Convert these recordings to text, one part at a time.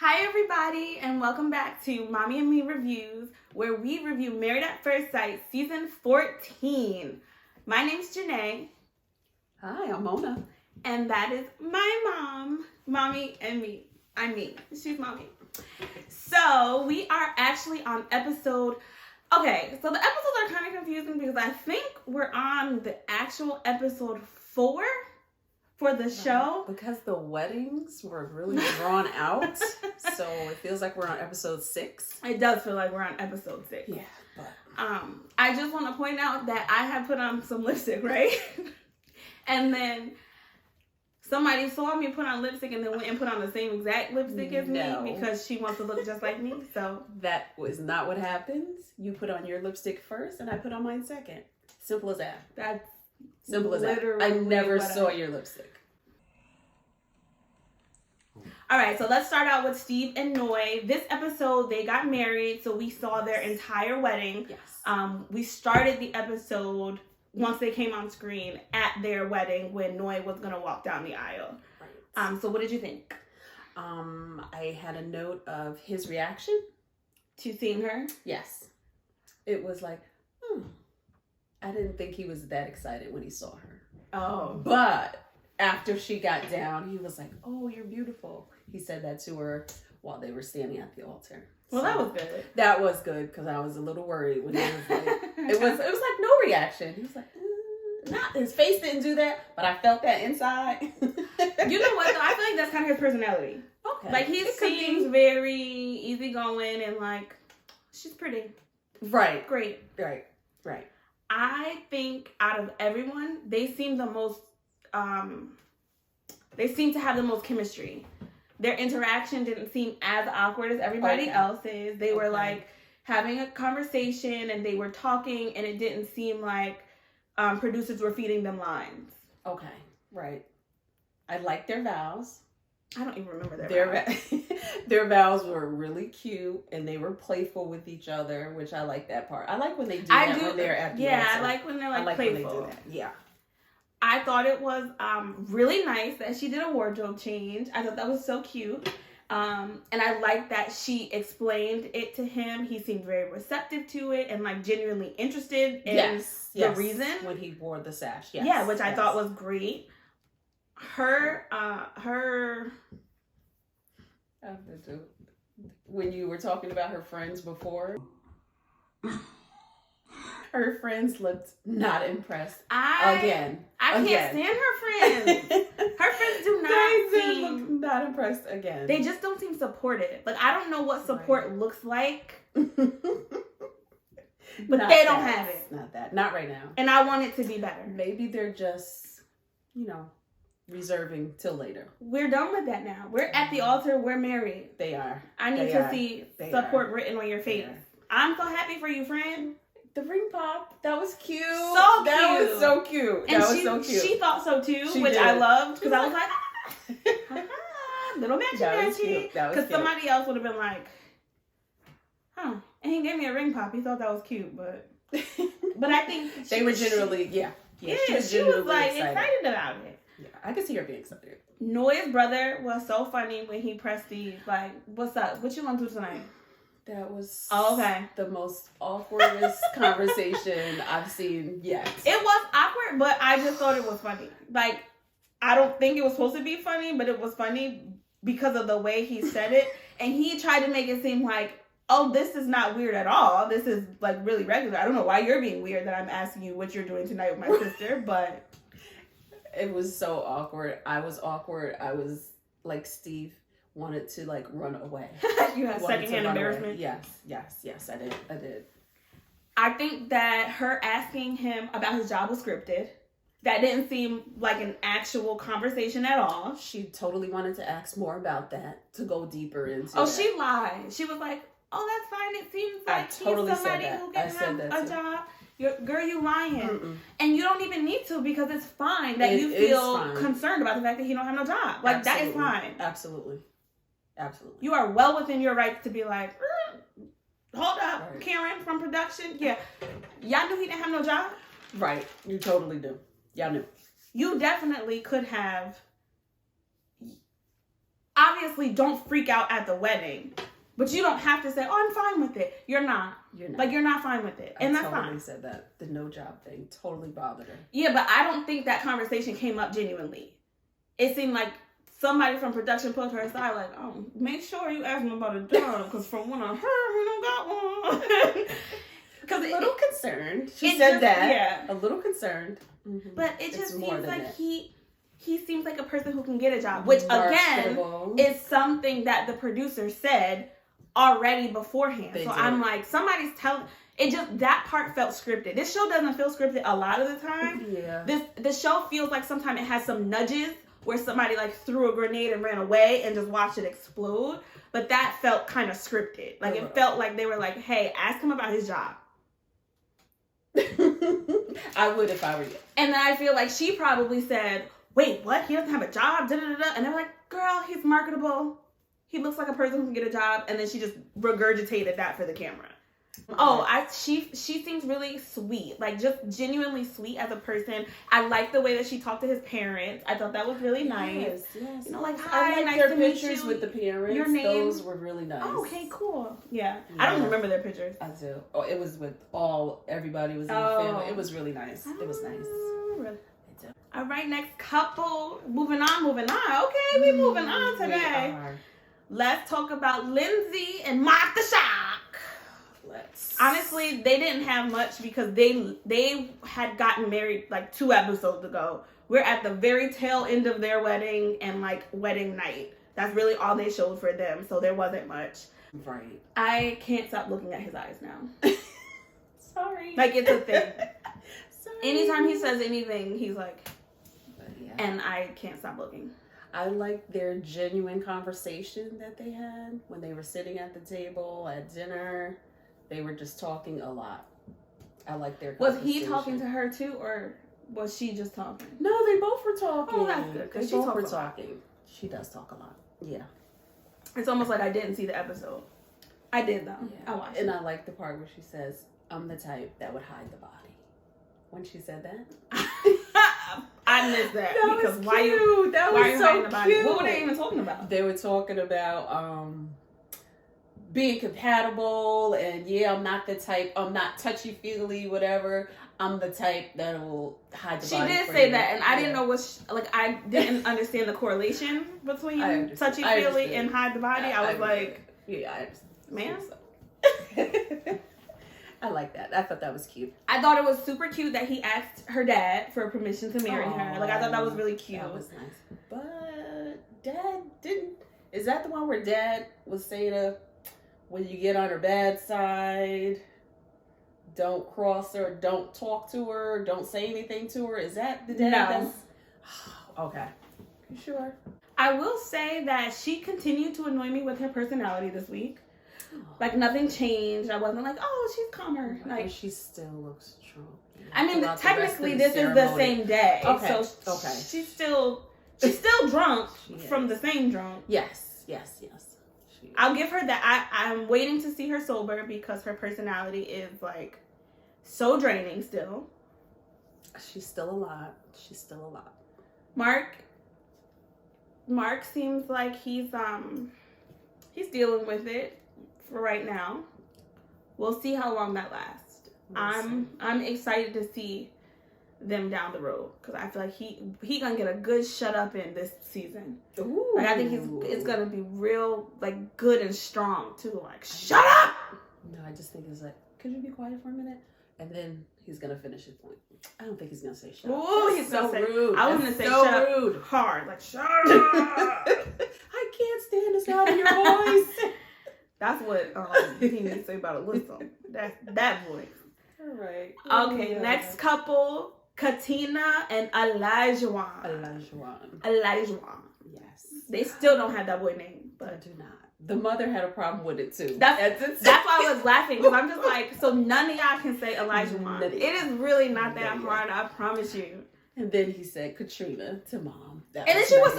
Hi everybody, and welcome back to Mommy and Me Reviews, where we review Married at First Sight Season 14. My name's Janae. Hi, I'm Mona. And that is my mom, Mommy and Me. I'm me. She's Mommy. So, we are actually on episode... Okay, so the episodes are kind of confusing because I think we're on the actual episode 4 for the show. Because the weddings were really drawn out, so it feels like we're on episode 6. It does feel like we're on episode 6. Yeah, but... I just want to point out that I have put on some lipstick, right? And then somebody saw me put on lipstick and then went and put on the same exact lipstick as me because she wants to look just like me. So that was not what happens. You put on your lipstick first and I put on mine second. Simple as that. That's simple as that. I never saw your lipstick. All right, so let's start out with Steve and Noi. This episode, they got married, so we saw their entire wedding. Yes. We started the episode once they came on screen at their wedding when Noi was going to walk down the aisle. Right. So what did you think? I had a note of his reaction. To seeing her? Yes. It was like, I didn't think he was that excited when he saw her. Oh. But after she got down, he was like, "Oh, you're beautiful." He said that to her while they were standing at the altar. Well, that was good. That was good because I was a little worried when he was like, it was like no reaction. He was like, not his face didn't do that, but I felt that inside. You know what? Though? I feel like that's kind of his personality. Okay, like he seems very easygoing and like she's pretty. Right. Great. Right. I think out of everyone, they seem the most. They seem to have the most chemistry. Their interaction didn't seem as awkward as everybody else's. They were like having a conversation and they were talking, and it didn't seem like producers were feeding them lines. Okay, right. I like their vows. I don't even remember their vows. Their vows were really cute, and they were playful with each other, which I like that part. I like when they do that when they're at the altar. I like when they're like playful. When they do that. Yeah. I thought it was really nice that she did a wardrobe change. I thought that was so cute. And I liked that she explained it to him. He seemed very receptive to it and like genuinely interested in the reason. When he wore the sash. Yes. Yeah, which I thought was great. When you were talking about her friends before, her friends looked not impressed. I can't stand her friends. Her friends do not seem not impressed again. They just don't seem supportive. Like I don't know what support looks like. But they don't have it. Not right now. And I want it to be better. Maybe they're just, reserving till later. We're done with that now. We're at the altar. We're married. They are. I need to see support written on your face. I'm so happy for you, friend. The ring pop. That was cute. That was so cute. And she thought so too, which I loved because I was like, little matchy. Because somebody else would have been like, and he gave me a ring pop. He thought that was cute, but I think they were generally, she was like excited about it. Yeah, I could see her being excited. Noi's brother was so funny when he pressed these. Like, what's up? What you want to do tonight? That was the most awkwardest conversation I've seen yet. It was awkward, but I just thought it was funny. Like, I don't think it was supposed to be funny, but it was funny because of the way he said it. And he tried to make it seem like, oh, this is not weird at all. This is, like, really regular. I don't know why you're being weird that I'm asking you what you're doing tonight with my sister, but... It was so awkward. I was awkward. I was like Steve wanted to like run away. You had secondhand embarrassment? Yes, I did. I think that her asking him about his job was scripted. That didn't seem like an actual conversation at all. She totally wanted to ask more about that, to go deeper into that. She lied. She was like, oh, that's fine. It seems like he's somebody who can have a job. Girl, you lying. Mm-mm. And you don't even need to because it's fine that you feel concerned about the fact that he don't have no job. Like, that is fine. Absolutely. You are well within your rights to be like, hold up, Karen from production. Yeah. Y'all knew he didn't have no job? Right. You totally do. Y'all knew. You definitely could have obviously don't freak out at the wedding. But you don't have to say, oh, I'm fine with it. You're not. Like, you're not fine with it. And that's fine. I totally said that. The no job thing totally bothered her. Yeah, but I don't think that conversation came up genuinely. It seemed like somebody from production put her aside, like, oh, make sure you ask him about a job, because from what I heard, he don't got one. Because a little concerned. She said that. Yeah. A little concerned. Mm-hmm. But it just seems like he seems like a person who can get a job, which, again, is something that the producer said already beforehand. I'm like, somebody's telling... It just, that part felt scripted. This show doesn't feel scripted a lot of the time. Yeah. This show feels like sometimes it has some nudges where somebody like threw a grenade and ran away and just watched it explode. But that felt kind of scripted. Like, it felt like they were like, hey, ask him about his job. I would if I were you. And then I feel like she probably said, wait, what? He doesn't have a job? Da-da-da-da. And they were like, girl, he's marketable. He looks like a person who can get a job. And then she just regurgitated that for the camera. Oh, she seems really sweet, like just genuinely sweet as a person. I like the way that she talked to his parents. I thought that was really nice. Yes. You know, like, hi, I like nice their to pictures meet you. with the parents. Your name? Those were really nice. Oh, okay, cool. Yeah. I don't remember their pictures. I do. Oh, it was with everybody was in the family. It was really nice. It was nice. Really? All right, next couple. Moving on. Okay, we moving on today. Let's talk about Lindsay and Mark the Shock. Honestly, they didn't have much because they had gotten married like 2 episodes ago. We're at the very tail end of their wedding and like wedding night. That's really all they showed for them, so there wasn't much. Right. I can't stop looking at his eyes now. Sorry. Like, it's a thing. Sorry. Anytime he says anything, he's like, and I can't stop looking. I like their genuine conversation that they had when they were sitting at the table at dinner. They were just talking a lot. I like their conversation. Was he talking to her too, or was she just talking? No, they both were talking. Oh, that's good. Because she both were talking. She does talk a lot. Yeah. It's almost like I didn't see the episode. I did though. Yeah. I watched and it. I like the part where she says, I'm the type that would hide the body. When she said that. I missed that. That because was why cute. You, that why was you so hiding the body? cute. What were they even talking about? They were talking about being compatible, and I'm not the type, I'm not touchy-feely, whatever. I'm the type that will hide the body. She did say that, and I didn't know I didn't understand the correlation between touchy-feely and hide the body. I was like, I understand. Man. I like that. I thought that was cute. I thought it was super cute that he asked her dad for permission to marry her. Like, I thought that was really cute. That was nice. But Dad didn't. Is that the one where Dad was saying when you get on her bad side, don't cross her, don't talk to her, don't say anything to her? Is that the dad? No. Okay. You sure? I will say that she continued to annoy me with her personality this week. Like, nothing changed. I wasn't like, oh, she's calmer. Like, she still looks strong. I mean, technically, this is the same day. Okay. So she's still drunk from the same drunk. Yes. I'll give her that. I'm waiting to see her sober because her personality is like so draining still. She's still a lot. Mark seems like he's dealing with it for right now. We'll see how long that lasts. I'm excited to see them down the road because I feel like he gonna get a good shut up in this season. Ooh. Like, I think it's gonna be real like good and strong too. Like, shut up. No, I just think it's like, could you be quiet for a minute? And then he's gonna finish his point. I don't think he's gonna say shut up. Ooh, he's so rude. I was gonna say so shut rude. Up hard. Like, shut up. I can't stand the sound of your voice. That's what he needs to say about Alyssa. That's that voice. All right. Okay, next couple, Katina and Elijah. Elijah. Yes. They still don't have that boy name, but I do not. The mother had a problem with it too. That's why I was laughing, because I'm just like, so none of y'all can say Elijah. It is really not that hard, I promise you. And then he said Katrina to Mom. And then she was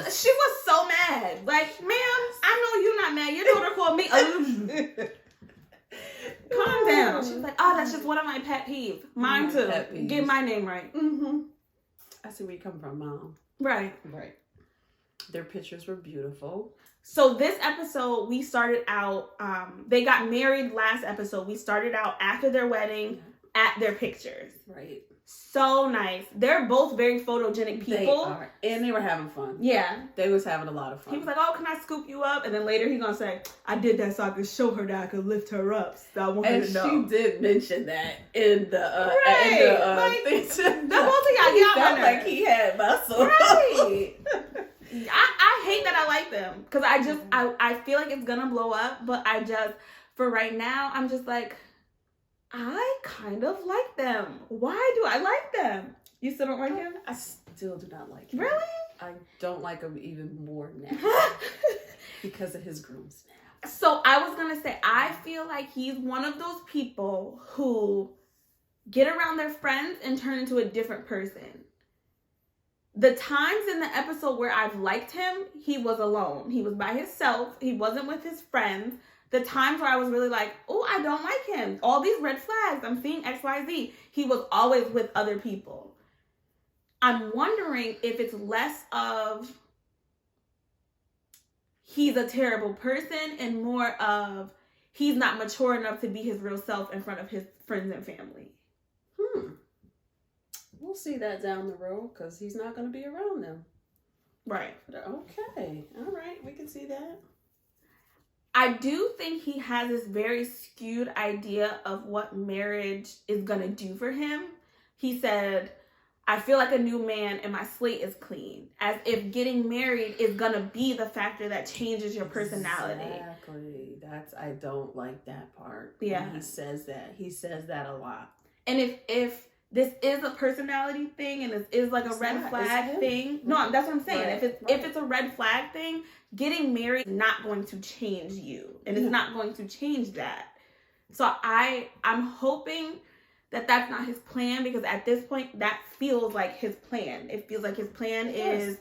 so mad. Like, ma'am, I know you're not mad. Your daughter called me Calm down. She was like, oh, that's just one of my pet peeves. Mine too. Get my name right. Mm-hmm. I see where you come from, Mom. Right. Their pictures were beautiful. So this episode, we started out, they got married last episode. We started out after their wedding at their pictures. Right. So nice. They're both very photogenic people. They are. And they were having fun. Yeah. They was having a lot of fun. He was like, oh, can I scoop you up? And then later he's going to say, I did that so I could show her that I could lift her up. So I want her to know. And she did mention that in the thing. The both of y'all, he felt like he had muscle. Right. I hate that I like them. Because I feel like it's going to blow up. But for right now, I'm just like, I kind of like them. Why do I like them? You still don't like him? I still do not like him. Really? I don't like him even more now. Because of his grooms now. So I was going to say, I feel like he's one of those people who get around their friends and turn into a different person. The times in the episode where I've liked him, he was alone. He was by himself. He wasn't with his friends. The times where I was really like, oh, I don't like him. All these red flags. I'm seeing X, Y, Z. He was always with other people. I'm wondering if it's less of he's a terrible person and more of he's not mature enough to be his real self in front of his friends and family. We'll see that down the road because he's not going to be around them. Right. Okay. All right. We can see that. I do think he has this very skewed idea of what marriage is going to do for him. He said, I feel like a new man and my slate is clean. As if getting married is going to be the factor that changes your personality. Exactly. I don't like that part. Yeah. When he says that. He says that a lot. And if this is a personality thing and this is like a red flag thing. No, that's what I'm saying. Right. If it's a red flag thing, getting married is not going to change you. And it's not going to change that. So I'm hoping that that's not his plan, because at this point that feels like his plan. It feels like his plan is,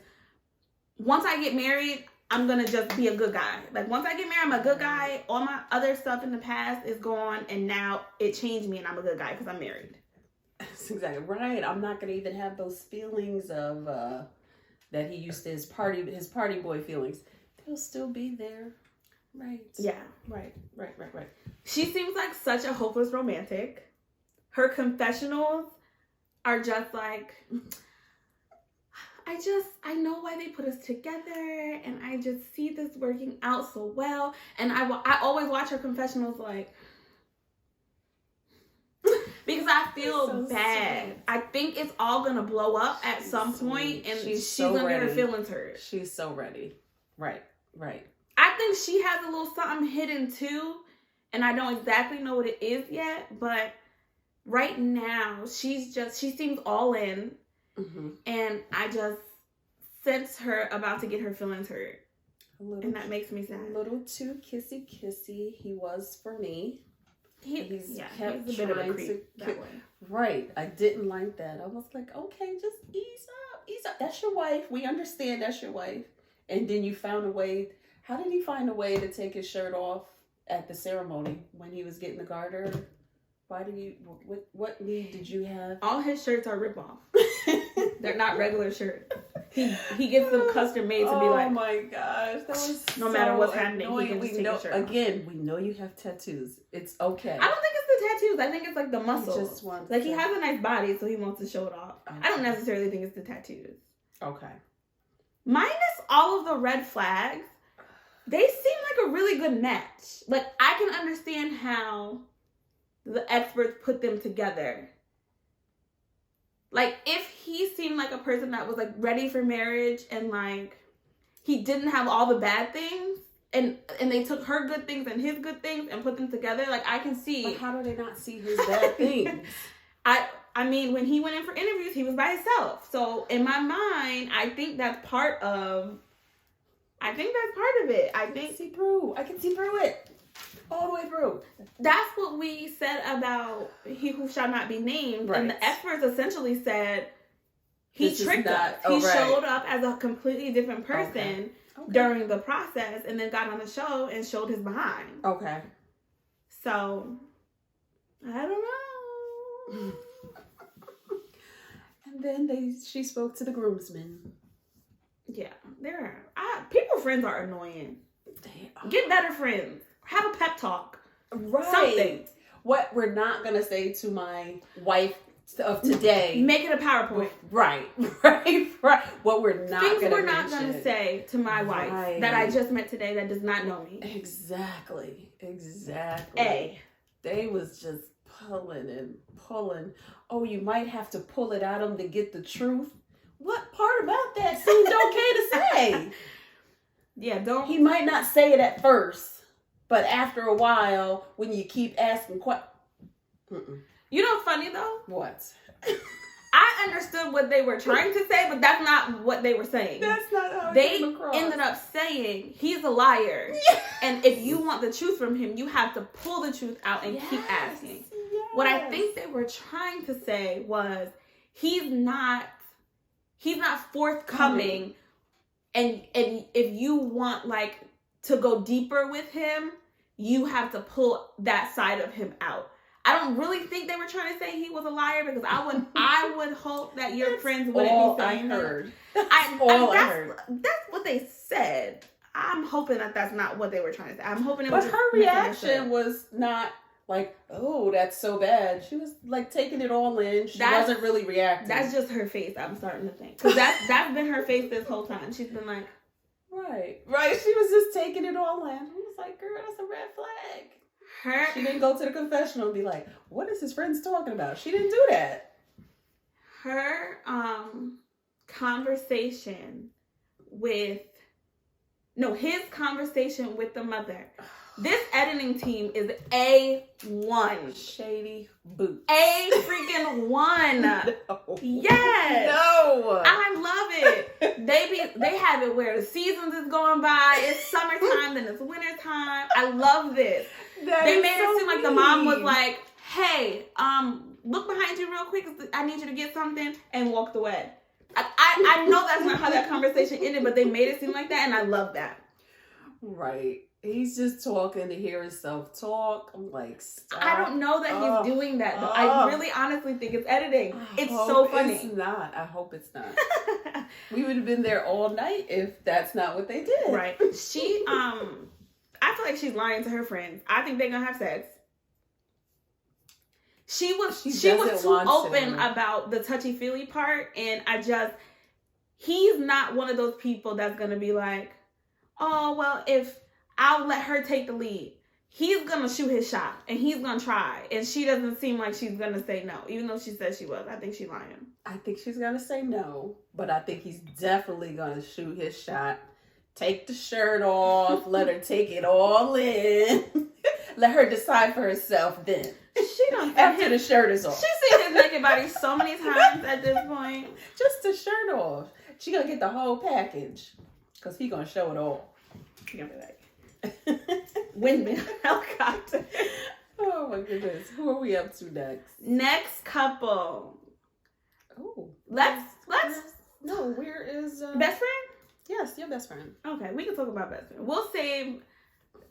once I get married, I'm going to just be a good guy. Like, once I get married, I'm a good guy. All my other stuff in the past is gone. And now it changed me and I'm a good guy because I'm married. That's exactly right. I'm not going to even have those feelings of that he used to, his party boy feelings. They'll still be there. Right. Yeah. Right. She seems like such a hopeless romantic. Her confessionals are just like, I know why they put us together, and I just see this working out so well. And I always watch her confessionals like, because I feel so bad. Sweet. I think it's all going to blow up at some point, and she's going to get her feelings hurt. She's so ready. Right. I think she has a little something hidden too, and I don't exactly know what it is yet, but right now she seems all in, and I just sense her about to get her feelings hurt, and that makes me sad. A little too kissy he was for me. He's a bit of a creep that way. Right. I didn't like that. I was like, okay, just ease up. That's your wife. We understand that's your wife. And then you found a way. How did he find a way to take his shirt off at the ceremony when he was getting the garter? Why did you, what need did you have? All his shirts are ripoff. They're not regular shirts. He gets them custom made to be like, oh my gosh, that was no matter what's happening, he can just take his shirt off. Again, we know you have tattoos. It's okay. I don't think it's the tattoos. I think it's like the muscles. He just wants he has a nice body, so he wants to show it off. Okay. I don't necessarily think it's the tattoos. Okay. Minus all of the red flags, they seem like a really good match. Like, I can understand how the experts put them together. Like, if he seemed like a person that was, like, ready for marriage and, like, he didn't have all the bad things, and they took her good things and his good things and put them together, like, I can see. But how do they not see his bad things? I mean, when he went in for interviews, he was by himself. So, in my mind, I think that's part of it. I can see through it. All the way through. That's what we said about He Who Shall Not Be Named. Right. And the experts essentially said he tricked us. He showed up as a completely different person during the process and then got on the show and showed his behind. Okay. So, I don't know. And then she spoke to the groomsmen. Yeah, people friends are annoying. Get better friends. Have a pep talk. Right. Something. What we're not gonna say to my wife of today. Make it a PowerPoint. Right. What we're not Things gonna we're not gonna say to my wife that I just met today that does not know me. Exactly. They was just pulling and pulling. Oh, you might have to pull it out of them to get the truth. What part about that seemed okay to say? Yeah, don't. He might not say it at first, but after a while, when you keep asking questions. You know what's funny though? What? I understood what they were trying to say, but that's not what they were saying. That's not how they came across. Ended up saying he's a liar. Yes. And if you want the truth from him, you have to pull the truth out and keep asking. Yes. What I think they were trying to say was he's not forthcoming. And if you want like to go deeper with him, you have to pull that side of him out. I don't really think they were trying to say he was a liar because I would hope that your friends wouldn't be saying that. That's what they said. I'm hoping that that's not what they were trying to say. I'm hoping it was. But her reaction was not like, "Oh, that's so bad." She was like taking it all in. She wasn't really reacting. That's just her face. I'm starting to think because that's been her face this whole time. She's been like, right. She was just taking it all in. I was like, "Girl, that's a red flag." She didn't go to the confessional and be like, what is his friends talking about? She didn't do that. Her conversation with his conversation with the mother. This editing team is A1. Shady boots. A freaking 1. No. Yes. No. I love it. They have it where the seasons is going by. It's summertime, then it's wintertime. I love this. They made it seem like the mom was like, hey, look behind you real quick. I need you to get something, and walked away. I know that's not how that conversation ended, but they made it seem like that, and I love that. Right. He's just talking to hear himself talk. I'm like, stop. I don't know that he's doing that, though. I really honestly think it's editing. It's so funny. It's not. I hope it's not. We would have been there all night if that's not what they did. Right. She, I feel like she's lying to her friends. I think they're gonna have sex. She was too open about the touchy-feely part, and he's not one of those people that's gonna be like, oh, well, if I'll let her take the lead. He's gonna shoot his shot, and he's gonna try, and she doesn't seem like she's gonna say no, even though she said she was. I think she's lying. I think she's gonna say no, but I think he's definitely gonna shoot his shot. Take the shirt off, let her take it all in. Let her decide for herself then. She don't after the shirt is off. She's seen his naked body so many times at this point. Just the shirt off. She gonna get the whole package. Cause he gonna show it all. He gonna be like windmill helicopter. Oh my goodness. Who are we up to next? Next couple. Oh. Let's no, where is best friend? Yes, your best friend. Okay, we can talk about best friend. We'll save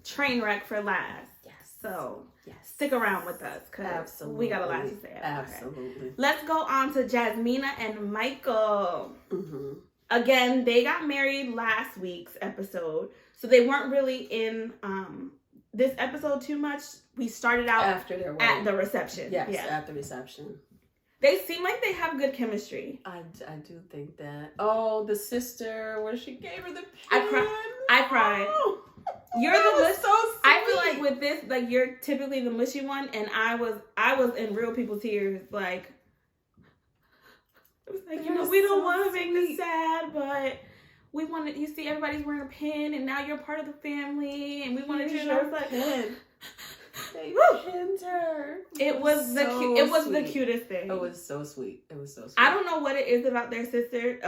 Trainwreck for last. Yes. So stick around with us because we got a lot to say. Absolutely. Let's go on to Jasmina and Michael. Mm-hmm. Again, they got married last week's episode, so they weren't really in this episode too much. We started out after their wedding. At the reception. Yes, at the reception. They seem like they have good chemistry. I do think that. Oh, the sister, where she gave her the pin. I cried. Oh, you're the mushy. So sweet. I feel like with this, like you're typically the mushy one, and I was in real people tears. Like it was like, we don't want to make this sad, but we wanted. You see, everybody's wearing a pin, and now you're part of the family, and we wanted you to know. Like, pin. They pinned her. It was the cutest thing. It was so sweet. I don't know what it is about his sisters,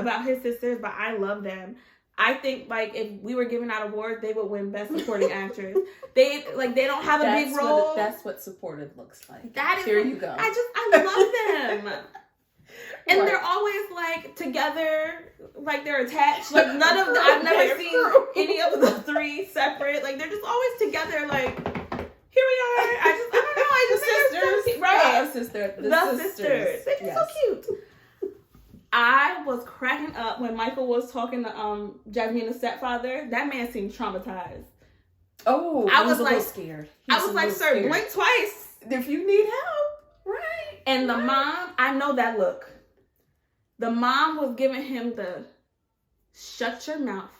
but I love them. I think like if we were giving out awards, they would win Best Supporting Actress. They don't have a big role. That's what supportive looks like. Here you go. I love them. And they're always like together, like they're attached. Like I've never seen any of the three separate. Like they're just always together. Like here we are. I don't know. I just think they're so cute. Right, the sisters. They're so cute. I was cracking up when Michael was talking to Jasmina's stepfather. That man seemed traumatized. Oh, I was like scared. I was like, sir, blink twice if you need help. Right. And the mom, I know that look. The mom was giving him the shut your mouth.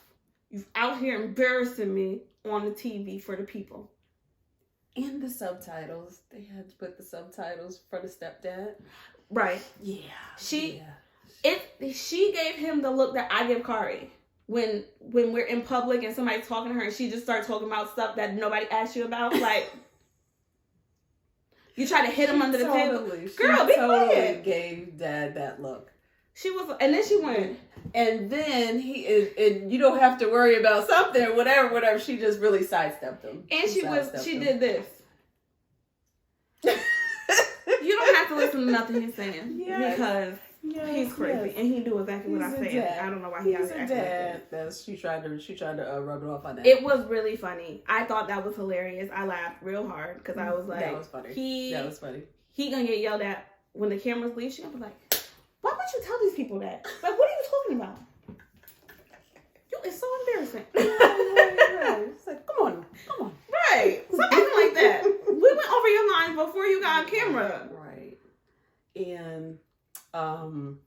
You're out here embarrassing me on the TV for the people. And the subtitles. They had to put the subtitles for the stepdad. Right. Yeah. She gave him the look that I give Kari. When we're in public and somebody's talking to her and she just starts talking about stuff that nobody asked you about. Like, you try to hit him under the table. Girl, be quiet. Gave Dad that look. She was, and then she went. And then you don't have to worry about something, whatever. She just really sidestepped him. And she did this. You don't have to listen to nothing he's saying. Yes. Because he's crazy. And he do exactly what I say. I don't know why he has to act like that. She tried to rub it off on that. It was really funny. I thought that was hilarious. I laughed real hard because I was like, that was funny. That was funny. He gonna get yelled at when the cameras leave. She gonna be like, why would you tell these people that? Like, what are you talking about? It's so embarrassing. Right. It's like, come on. Right. Stop acting like that. We went over your lines before you got on camera. Right. And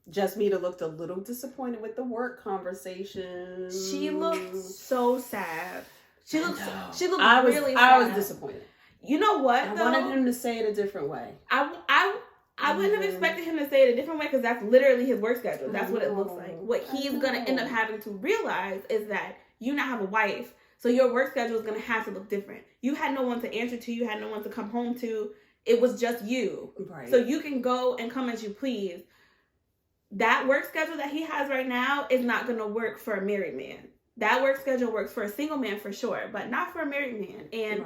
Jasmina looked a little disappointed with the work conversation. She looked so sad. She looked really sad. I was disappointed. You know what? I wanted him to say it a different way. I wouldn't have expected him to say it a different way because that's literally his work schedule. That's what it looks like. What he's going to end up having to realize is that you now have a wife, so your work schedule is going to have to look different. You had no one to answer to. You had no one to come home to. It was just you. Right. So you can go and come as you please. That work schedule that he has right now is not going to work for a married man. That work schedule works for a single man for sure, but not for a married man. And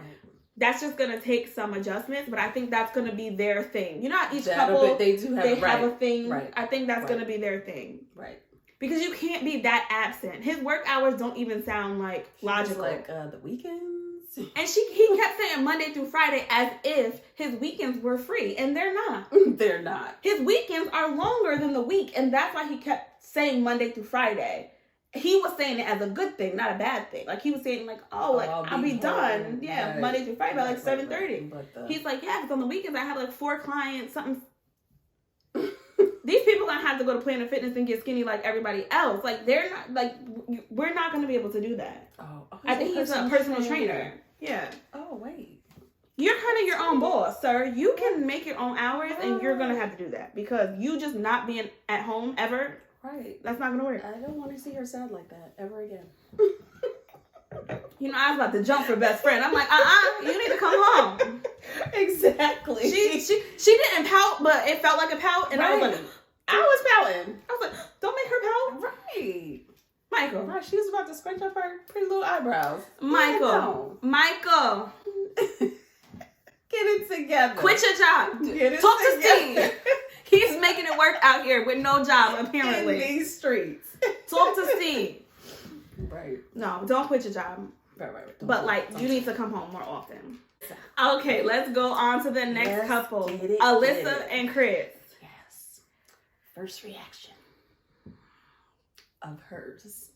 that's just going to take some adjustments, but I think that's going to be their thing. You know how each couple, they have a thing? Right. I think that's going to be their thing. Right. Because you can't be that absent. His work hours don't even sound like logical. Like the weekends. And he kept saying Monday through Friday as if his weekends were free, and they're not. They're not. His weekends are longer than the week, and that's why he kept saying Monday through Friday. He was saying it as a good thing, not a bad thing. Like, he was saying, like, I'll be done. Yeah, right. Monday through Friday by, like, 7:30. He's like, yeah, because on the weekends I have, like, 4 clients, something. These people are going to have to go to Planet Fitness and get skinny like everybody else. Like, they're not, like, we're not going to be able to do that. I think he's a personal trainer. Yeah. Oh, wait. You're kind of your own boss, sir. You can make your own hours, and you're going to have to do that. Because you just not being at home ever... Right. That's not going to work. I don't want to see her sad like that ever again. You know, I was about to jump for best friend. I'm like, you need to come home. Exactly. She didn't pout, but it felt like a pout. And I was like, I was pouting. I was like, don't make her pout. Right. Michael. Right. She was about to scrunch up her pretty little eyebrows. Michael. Get it together. Quit your job. Talk to Steve. He's making it work out here with no job, apparently. In these streets. Talk to Steve. Right. No, don't quit your job. Right. But, like, you need to come home more often. Okay, let's go on to the next couple. Alyssa and Chris. Yes. First reaction of hers.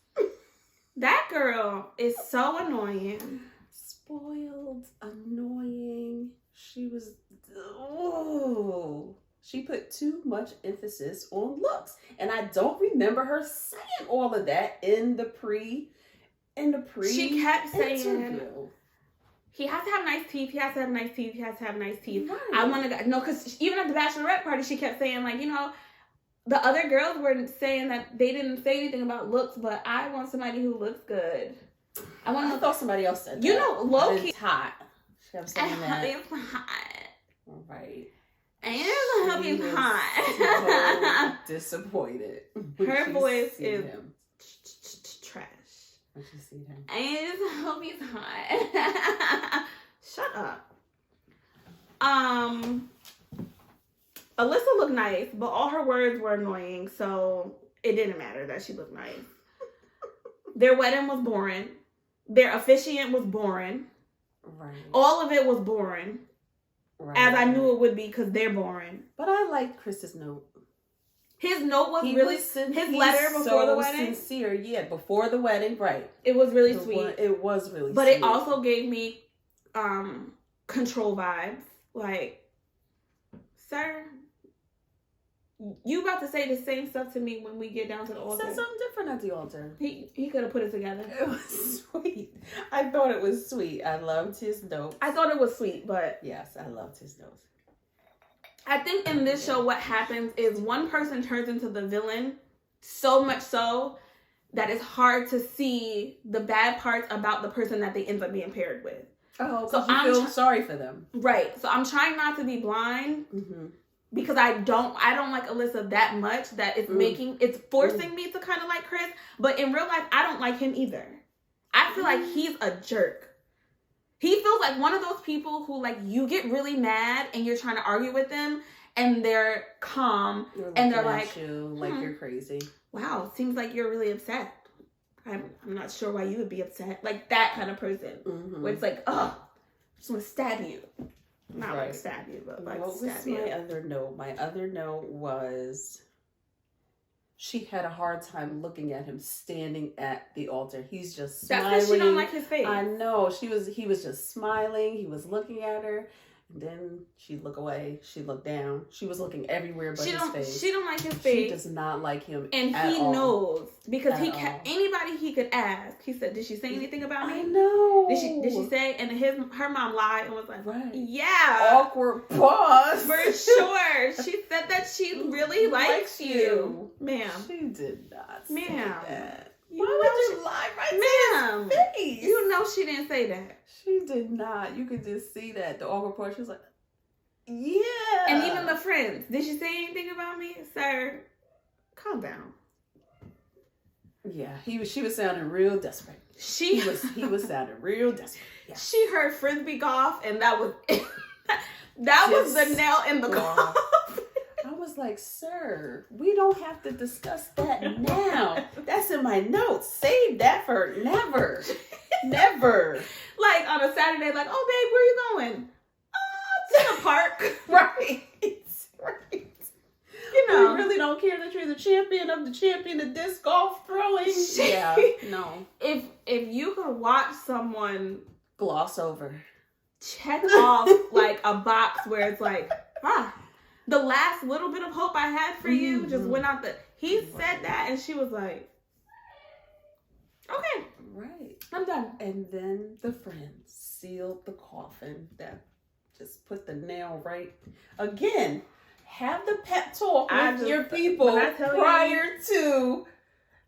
That girl is so annoying. Spoiled, annoying. She was... She put too much emphasis on looks. And I don't remember her saying all of that in the pre She kept saying interview. He has to have nice teeth. He has to have nice teeth. He has to have nice teeth. Right. I want to go. No, because even at the bachelorette party, she kept saying, like, you know, the other girls were saying that they didn't say anything about looks, but I want somebody who looks good. I thought somebody else said that. You know, low-key. It's hot. She kept saying that. It's hot. All right. And I hope he's hot. So disappointed. Her voice is trash. When she see him. And I hope he's hot. Shut up. Alyssa looked nice, but all her words were annoying, so it didn't matter that she looked nice. Their wedding was boring. Their officiant was boring. Right. All of it was boring. Right. As I knew it would be, because they're boring. But I liked Chris's note. His note was his letter before the wedding. Sincere, yeah, before the wedding, right? It was really sweet. It was really but sweet. It also gave me control vibes. Like, sir, you about to say the same stuff to me when we get down to the altar. He said something different at the altar. He could have put it together. It was sweet. I thought it was sweet. I loved his notes. I thought it was sweet, but yes, I loved his notes. I think in this show what happens is one person turns into the villain so much so that it's hard to see the bad parts about the person that they end up being paired with. Oh, so I feel sorry for them. Right. So I'm trying not to be blind because I don't like Alyssa that much that it's forcing me to kind of like Chris. But in real life, I don't like him either. I feel like he's a jerk. He feels like one of those people who, like, you get really mad and you're trying to argue with them and they're calm and they're like, you're crazy. Wow, seems like you're really upset. I'm not sure why you would be upset. Like, that kind of person. Where it's like, oh, I just want to stab you. Not like stab you, but like stab you. What was my other note? My other note was she had a hard time looking at him standing at the altar. He's just smiling. That's because she don't like his face. I know. He was just smiling. He was looking at her. And then she'd look away. She'd look down. She was looking everywhere but his face. She don't like his face. She does not like him and at he all. knows. Because anybody he could ask. He said, did she say anything about me? I know. Did she say? And her mom lied and was like, yeah. Awkward pause. For sure. She said that she really likes you. Ma'am. She did not say that. Why would you lie right to his face? You know she didn't say that. She did not. You could just see that. The awkward part. She was like, yeah. And even the friends. Did she say anything about me? Sir, calm down. Yeah, she was sounding real desperate. He was sounding real desperate. Yeah. She heard frisbee golf and that was it. That was the nail in the coffin. I was like, sir, we don't have to discuss that now. That's in my notes. Save that for never. Never. Like on a Saturday, like, oh, babe, where you going? To the park. Right. Right. You know. We really don't care that you're the champion of disc golf throwing. Yeah. No. If you could watch someone gloss over, check off like a box where it's like, the last little bit of hope I had for you just went out he said that and she was like, okay. Right. I'm done. And then the friends sealed the coffin. That just put the nail right. Again, have the pep talk with your people prior to.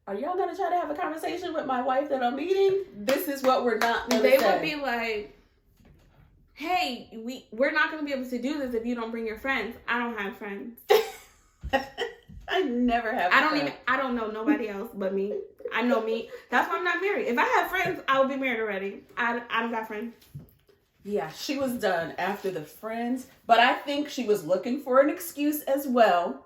Are y'all going to try to have a conversation with my wife that I'm meeting? This is what we're not going to say. They would be like, hey, we're not going to be able to do this if you don't bring your friends. I don't have friends. I never have I don't know nobody else but me. I know me. That's why I'm not married. If I had friends, I would be married already. I don't got friends. Yeah, she was done after the friends. But I think she was looking for an excuse as well.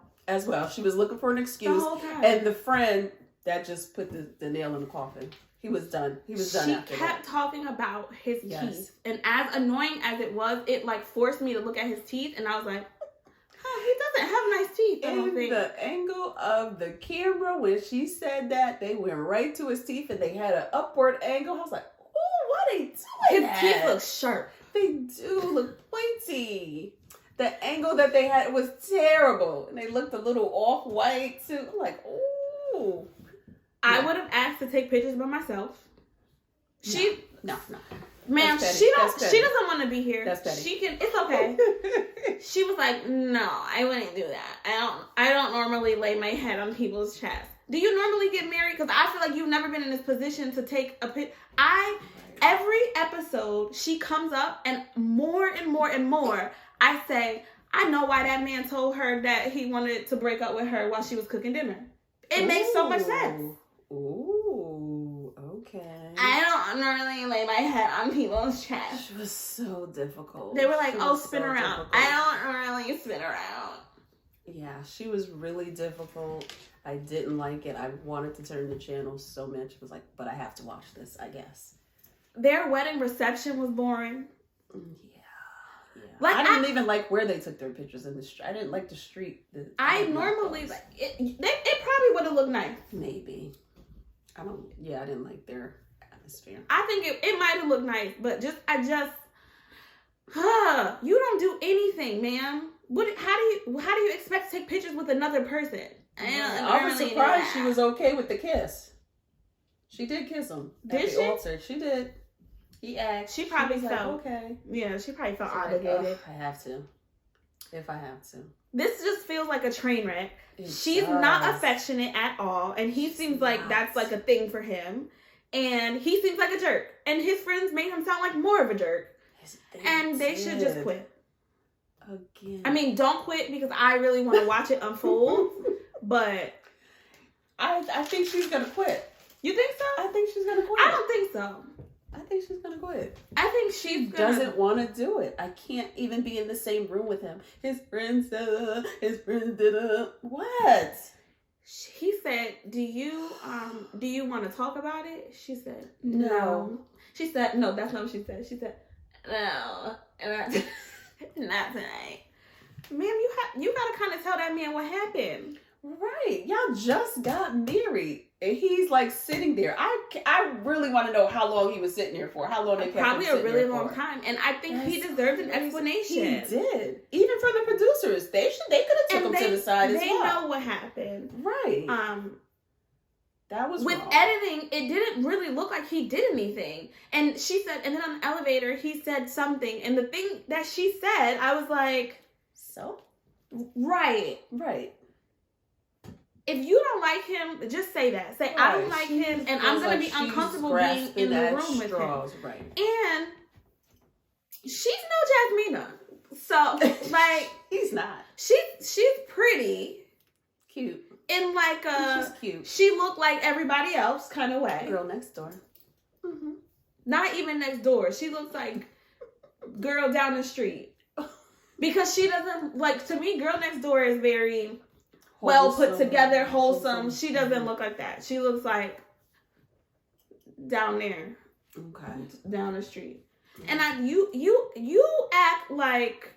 She was looking for an excuse. The whole time. And the friend that just put the nail in the coffin. He was done. He was done after that. She kept talking about his teeth. And as annoying as it was, it like forced me to look at his teeth. And I was like, he doesn't have nice teeth. In the angle of the camera when she said that, they went right to his teeth and they had an upward angle. I was like, oh, what are they doing? His teeth look sharp. They do look pointy. The angle that they had was terrible. And they looked a little off-white too. I'm like, ooh. I would have asked to take pictures by myself. No. Ma'am, she doesn't want to be here. That's petty. It's okay. She was like, no, I wouldn't do that. I don't normally lay my head on people's chests. Do you normally get married? Because I feel like you've never been in this position to take a picture. Every episode, she comes up and more, I say, I know why that man told her that he wanted to break up with her while she was cooking dinner. It makes so much sense. Ooh, okay. I don't normally lay my head on people's chests. She was so difficult. They were like, spin around. Difficult. I don't really spin around. Yeah, she was really difficult. I didn't like it. I wanted to turn the channel so much. I was like, but I have to watch this, I guess. Their wedding reception was boring. Yeah. Like I didn't even like where they took their pictures in the street. I didn't like the street. I normally like it. It probably would have looked nice. Maybe. I didn't like their atmosphere. I think it might have looked nice, but you don't do anything, man. How do you expect to take pictures with another person? I was surprised she was okay with the kiss. She did kiss him at the altar. She did. He asked. She probably felt okay. Yeah, she probably felt obligated. Like, I have to. If I have to. This just feels like a train wreck. She's not affectionate at all, and he seems like that's like a thing for him. And he seems like a jerk, and his friends made him sound like more of a jerk. And they should just quit. Again. I mean, don't quit because I really want to watch it unfold. But I think she's gonna quit. You think so? I think she's gonna quit. I don't think so. I think she's gonna quit. I think she doesn't want to do it. I can't even be in the same room with him. His friends, what? He said, "Do you want to talk about it?" She said, "No." She said, "No." That's not what she said. She said, "No, not tonight." Ma'am, you gotta kind of tell that man what happened. Right. Y'all just got married. And he's like sitting there. I really want to know how long he was sitting there for. How long they kept Probably him a really long time. And I think he deserved an explanation. He did. Even from the producers. They could have took him to the side as well. They know what happened. Right. That was with wrong. Editing, it didn't really look like he did anything. And she said, and then on the elevator, he said something. And the thing that she said, I was like, so? Right. If you don't like him, just say that. Say, I don't like him, and I'm going to be uncomfortable being in the room with him. Right. And she's no Jasmina. So, like... He's not. She's pretty. Cute. In like She's cute. She looked like everybody else kind of way. Girl next door. Mm-hmm. Not even next door. She looks like girl down the street. Because she doesn't, like, to me, girl next door is very... well put together, wholesome. She doesn't look like that. She looks like down there. Okay. Down the street. And you act like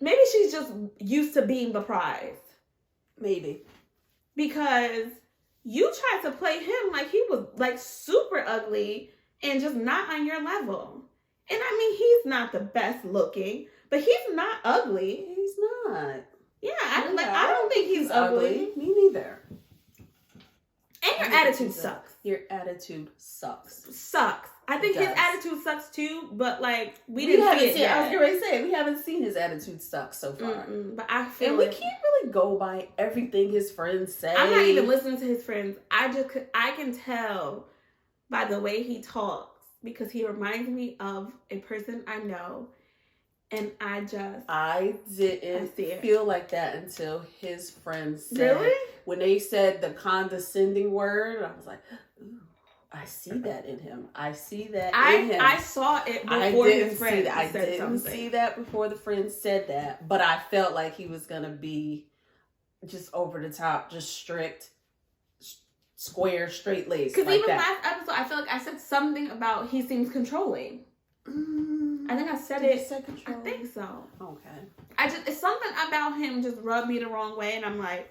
maybe she's just used to being the prize. Maybe. Because you tried to play him like he was like super ugly and just not on your level. And I mean, he's not the best looking. But he's not ugly. He's not. Yeah, I don't think he's ugly. Me neither. And your attitude sucks. Your attitude sucks. I think his attitude sucks too, but like we didn't see it yet. I was going to say, we haven't seen his attitude suck so far. But I feel and we can't really go by everything his friends say. I'm not even listening to his friends. I can tell by the way he talks because he reminds me of a person I know. And I didn't feel like that until his friends said, really? When they said the condescending word, I was like, ooh, I see that in him. I see that in him. I saw it before his friends said something. I didn't see that before the friends said that, but I felt like he was going to be just over the top, just strict, square, straight-laced. Because even last episode, I feel like I said something about he seems controlling. I think I said it. I think so. Okay. It's something about him just rubbed me the wrong way, and I'm like,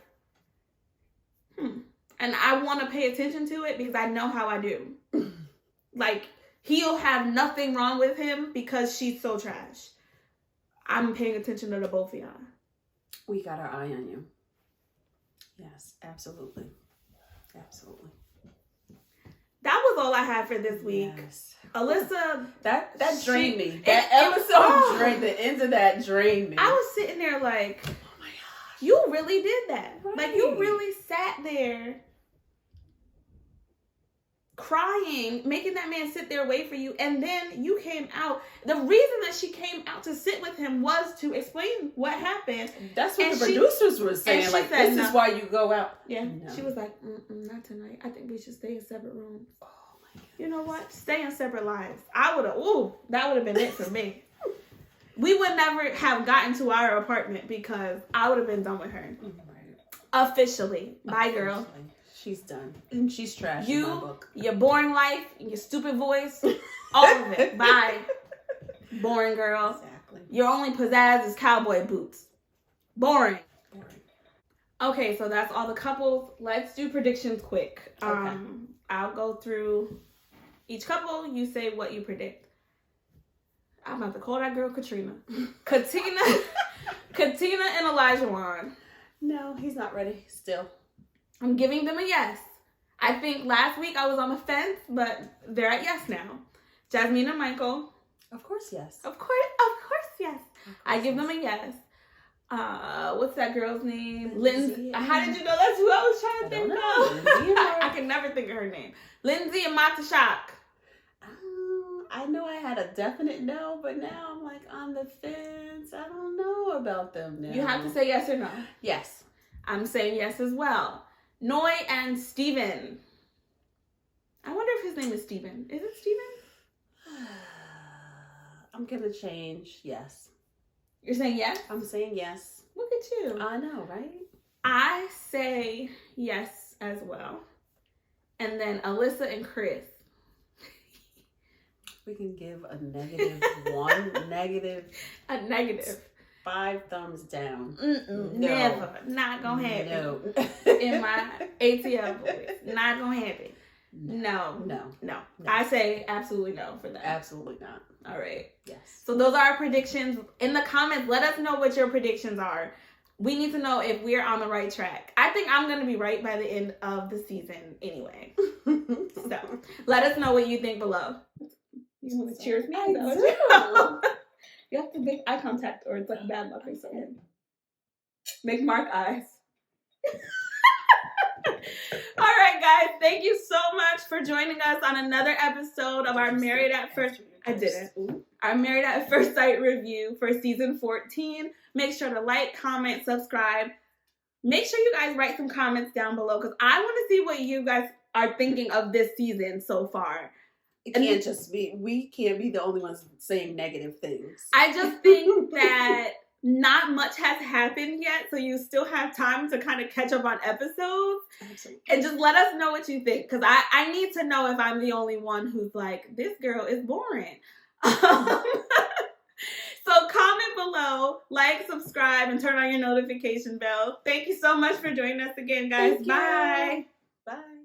And I want to pay attention to it because I know how I do. Like, he'll have nothing wrong with him because she's so trash. I'm paying attention to the both of y'all. We got our eye on you. Yes, absolutely. Absolutely. That was all I had for this week. Yes. Alyssa, that drained me. That episode drained. The end of that drained me. I was sitting there like, oh my gosh, you really did that. Right. Like you really sat there crying, making that man sit there wait for you, and then you came out. The reason that she came out to sit with him was to explain what happened. That's what the producers were saying. Like, this is why you go out. Yeah. No. She was like, not tonight. I think we should stay in separate rooms. You know what? Stay in separate lives. That would have been it for me. We would never have gotten to our apartment because I would have been done with her. Right. Officially. Bye, girl. She's done. And she's trash in my book. Your boring life, your stupid voice. All of it. Bye. Boring girl. Exactly. Your only pizzazz is cowboy boots. Boring. Boring. Okay, so that's all the couples. Let's do predictions quick. Okay. I'll go through each couple. You say what you predict. I'm about to call that girl Katrina. Katina and Elijah won. No, he's not ready still. I'm giving them a yes. I think last week I was on the fence, but they're at yes now. Jasmina and Michael. Of course, yes. Of course, yes. I give them a yes. What's that girl's name? Lindsay. How did you know that's who I was trying to think of? I can never think of her name. Lindsay and Shock. I know I had a definite no, but now I'm like on the fence. I don't know about them now. You have to say yes or no. Yes. I'm saying yes as well. Noi and Steven. I wonder if his name is Steven. Is it Steven? I'm going to change yes. You're saying yes? I'm saying yes. Look at you. I know, right? I say yes as well. And then Alyssa and Chris. We can give a negative one, negative. A negative. 5 thumbs down. No. Never. Not gonna happen. No. In my ATL voice. Not gonna happen. No. I say absolutely no for that. Absolutely not. All right. Yes. So those are our predictions. In the comments, let us know what your predictions are. We need to know if we're on the right track. I think I'm going to be right by the end of the season anyway. So let us know what you think below. You want to cheers me? I do. You have to make eye contact or it's like bad luck or something. Make Mark eyes. All right, guys. Thank you so much for joining us on another episode of our Married at First... I didn't. Our Married at First Sight review for season 14. Make sure to like, comment, subscribe. Make sure you guys write some comments down below because I want to see what you guys are thinking of this season so far. It can't just be, we can't be the only ones saying negative things. I just think that not much has happened yet, so you still have time to kind of catch up on episodes. Absolutely. And just let us know what you think, because I need to know if I'm the only one who's like, this girl is boring. So comment below, like, subscribe, and turn on your notification bell. Thank you so much for joining us again, guys. Bye. Bye.